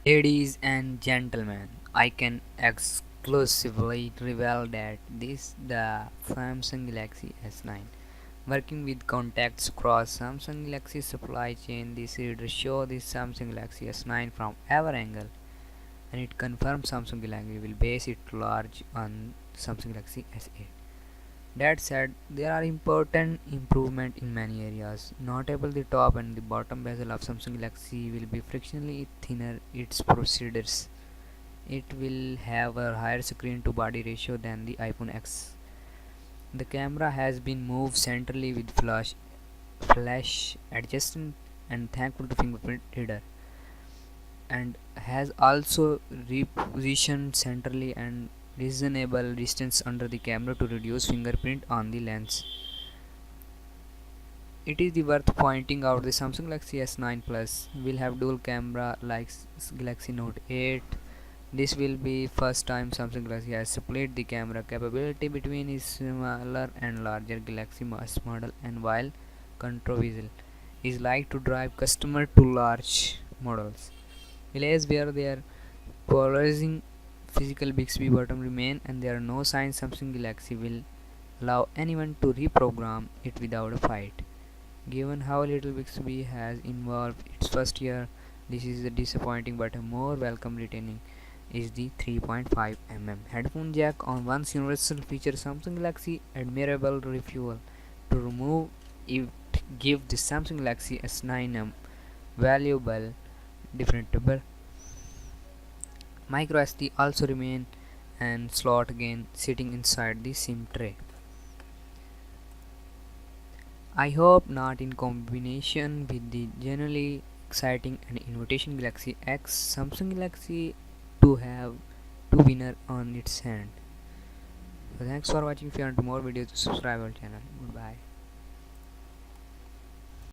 Ladies and gentlemen, I can exclusively reveal that this the Samsung Galaxy S9. Working with contacts across Samsung Galaxy supply chain, this reader show this Samsung Galaxy S9 from every angle, and it confirms Samsung Galaxy will base it large on Samsung Galaxy S8. That said, there are important improvement in many areas. Notable, the top and the bottom bezel of Samsung Galaxy will be frictionally thinner. Its procedures. It will have a higher screen to body ratio than the iPhone X. The camera has been moved centrally with flash adjustment and thankful to fingerprint reader, and has also repositioned centrally and reasonable distance under the camera to reduce fingerprint on the lens. It is worth pointing out the Samsung Galaxy S9 Plus will have dual camera like Galaxy Note 8. This will be first time Samsung Galaxy has split the camera capability between its smaller and larger Galaxy Mass model, and while controversial is like to drive customer to large models. Delays where their polarizing physical Bixby button remain, and there are no signs Samsung Galaxy will allow anyone to reprogram it without a fight. Given how little Bixby has involved its first year, this is a disappointing but a more welcome retaining is the 3.5 mm headphone jack on one's universal feature. Samsung Galaxy admirable refuel to remove it give the Samsung Galaxy S9 a valuable differential. Micro SD also remain and slot again sitting inside the SIM tray. I hope not in combination with the generally exciting and invitation Galaxy X. Samsung Galaxy to have two winner on its hand. So thanks for watching. If you want more videos, subscribe our channel. Goodbye.